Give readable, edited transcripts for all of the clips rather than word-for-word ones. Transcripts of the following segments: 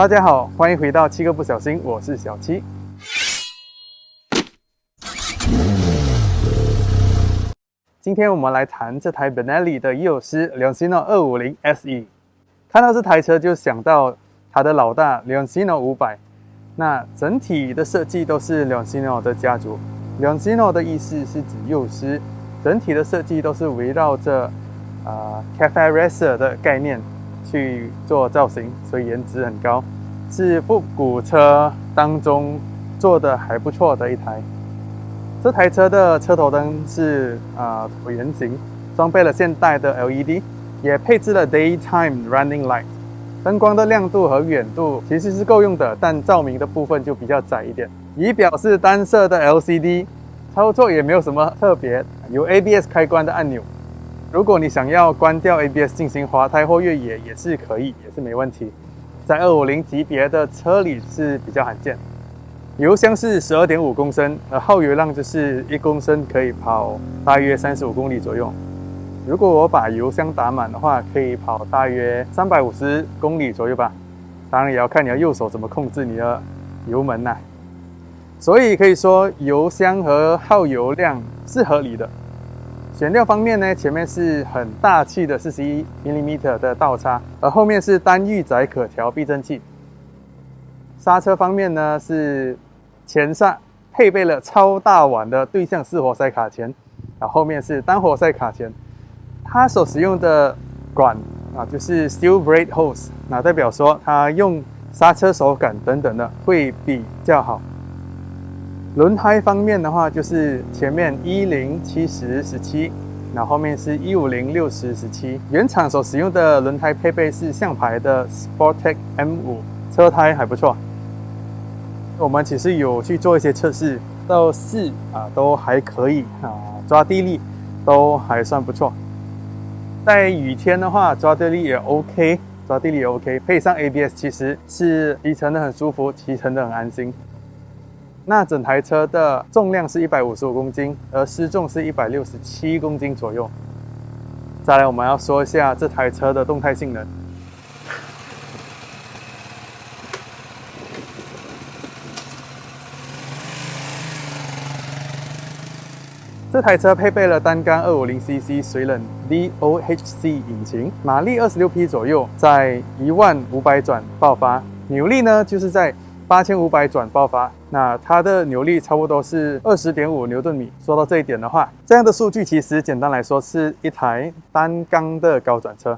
大家好，欢迎回到七个不小心，我是小七。今天我们来谈这台 Benelli 的幼狮 Leoncino 250 SE。看到这台车就想到它的老大 Leoncino 500。那整体的设计都是 Leoncino 的家族。Leoncino 的意思是指幼狮，整体的设计都是围绕着Cafe Racer 的概念去做造型，所以颜值很高，是复古车当中做的还不错的一台。这台车的车头灯是椭圆形，装备了现代的 LED， 也配置了 Daytime Running Light。灯光的亮度和远度其实是够用的，但照明的部分就比较窄一点。仪表是单色的 LCD， 操作也没有什么特别，有 ABS 开关的按钮。如果你想要关掉 ABS 进行滑胎或越野也是可以，也是没问题。在250级别的车里是比较罕见。油箱是 12.5 公升，耗油量就是1公升可以跑大约35公里左右。如果我把油箱打满的话，可以跑大约350公里左右吧。当然也要看你要右手怎么控制你的油门呐。所以可以说油箱和耗油量是合理的。悬吊方面呢，前面是很大气的 41mm 的倒叉，而后面是单预载可调避震器。刹车方面呢，是前刹配备了超大碗的对向式活塞卡钳，后面是单活塞卡钳。它所使用的管就是 Steel Braid Hose， 代表说它用刹车手感等等的会比较好。轮胎方面的话，就是前面10、70、17，然后后面是150、60、17。原厂所使用的轮胎配备是象牌的 Sportec M5， 车胎还不错。我们其实有去做一些测试，到4都还可以抓地力都还算不错。在雨天的话，抓地力也 OK， 配上 ABS 其实是骑乘的很舒服，骑乘的很安心。那整台车的重量是155公斤，而失重是167公斤左右。再来，我们要说一下这台车的动态性能。这台车配备了单缸 250cc 水冷 VOHC 引擎，马力26匹左右，在11500转爆发。扭力呢，就是在8500转爆发。那它的扭力差不多是20.5牛顿米。说到这一点的话，这样的数据其实简单来说是一台单缸的高转车。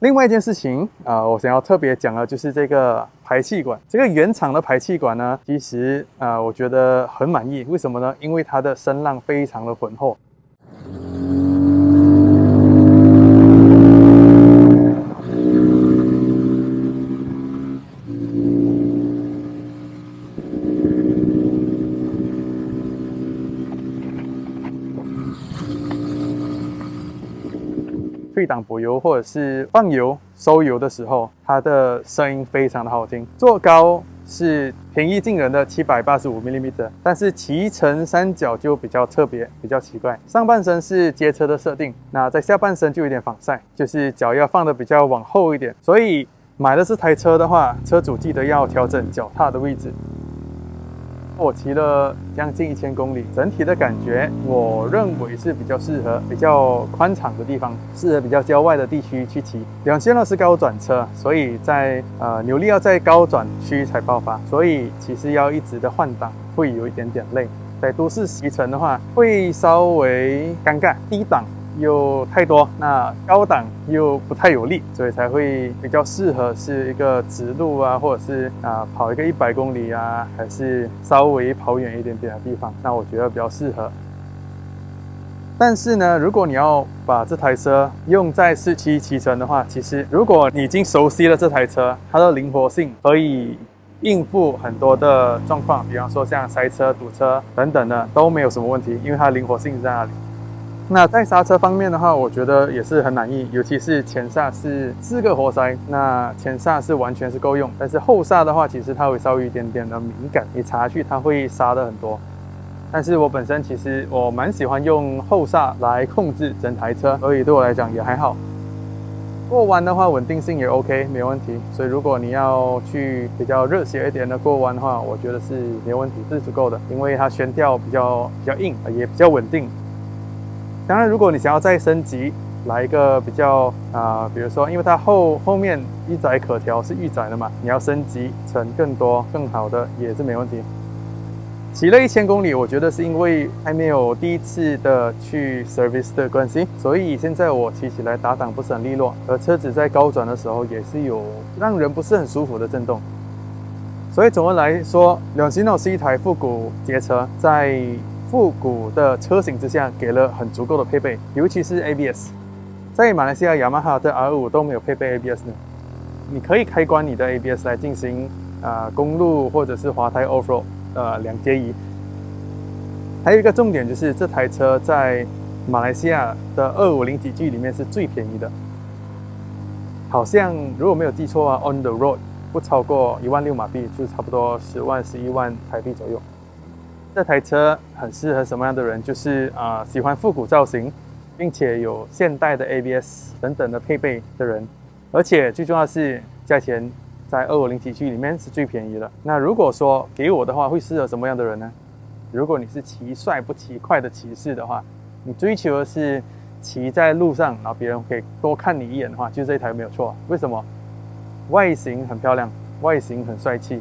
另外一件事情我想要特别讲的就是这个排气管。这个原厂的排气管呢，其实我觉得很满意。为什么呢？因为它的声浪非常的浑厚。退档补油或者是放油收油的时候，它的声音非常的好听。坐高是平易近人的785mm， 但是骑乘三角就比较特别，比较奇怪。上半身是街车的设定，那在下半身就有点仿赛，就是脚要放的比较往后一点。所以买了这台车的话，车主记得要调整脚踏的位置。我骑了将近1000公里，整体的感觉我认为是比较适合比较宽敞的地方，适合比较郊外的地区去骑。Leoncino是高转车，所以在扭力要在高转区才爆发，所以其实要一直的换挡会有一点点累。在都市骑乘的话，会稍微尴尬，低档又太多，那高档又不太有力，所以才会比较适合是一个直路或者是跑一个100公里还是稍微跑远一点点的地方，那我觉得比较适合。但是呢，如果你要把这台车用在市区骑乘的话，其实如果你已经熟悉了这台车，它的灵活性可以应付很多的状况，比方说像塞车、堵车等等的都没有什么问题，因为它的灵活性在那里。那在刹车方面的话，我觉得也是很满意，尤其是前刹是4个活塞，那前刹是完全是够用，但是后刹的话，其实它会稍微有一点点的敏感，你踩下去它会刹的很多。但是我本身其实我蛮喜欢用后刹来控制整台车，所以对我来讲也还好。过弯的话，稳定性也 OK， 没有问题。所以如果你要去比较热血一点的过弯的话，我觉得是没有问题，是足够的，因为它悬吊比较硬，也比较稳定。当然，如果你想要再升级，来一个比较比如说，因为它后面预载可调是预载的嘛，你要升级成更多更好的也是没问题。骑了1000公里，我觉得是因为还没有第一次的去 service 的关系，所以现在我骑起来打档不是很利落，而车子在高转的时候也是有让人不是很舒服的震动。所以总的来说，Leoncino是一台复古街车，在复古的车型之下给了很足够的配备，尤其是 ABS。在马来西亚雅马哈的 R5都没有配备 ABS 呢。你可以开关你的 ABS 来进行公路或者是滑胎 Offroad 2阶移。还有一个重点就是这台车在马来西亚的250级距里面是最便宜的，好像如果没有记错，on the road 不超过16000马币，就差不多10万11万台币左右。这台车很适合什么样的人？就是喜欢复古造型，并且有现代的 ABS 等等的配备的人，而且最重要的是价钱在250级距里面是最便宜的。那如果说给我的话，会适合什么样的人呢？如果你是骑帅不骑快的骑士的话，你追求的是骑在路上，然后别人可以多看你一眼的话，就这一台没有错。为什么？外形很漂亮，外形很帅气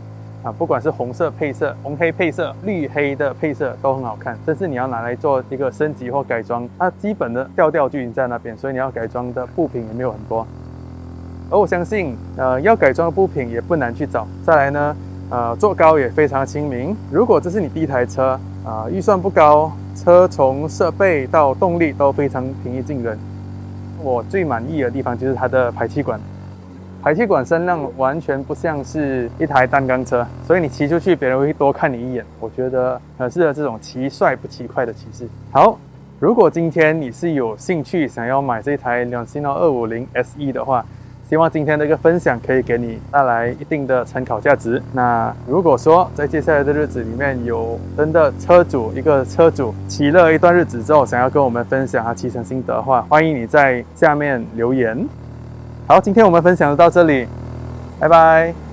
不管是红色配色、红黑配色、绿黑的配色都很好看。甚至你要拿来做一个升级或改装，它基本的调就已经在那边，所以你要改装的部品也没有很多。而我相信，要改装的部品也不难去找。再来呢，坐高也非常亲民。如果这是你第一台车，预算不高，车从设备到动力都非常平易近人。我最满意的地方就是它的排气管，排气管声浪完全不像是一台单缸车，所以你骑出去，别人会多看你一眼。我觉得很适合这种骑帅不骑快的骑士。好，如果今天你是有兴趣想要买这台Leoncino 250 SE 的话，希望今天的一个分享可以给你带来一定的参考价值。那如果说在接下来的日子里面有真的一个车主骑了一段日子之后，想要跟我们分享他骑乘心得的话，欢迎你在下面留言。好，今天我们分享就到这里，拜拜。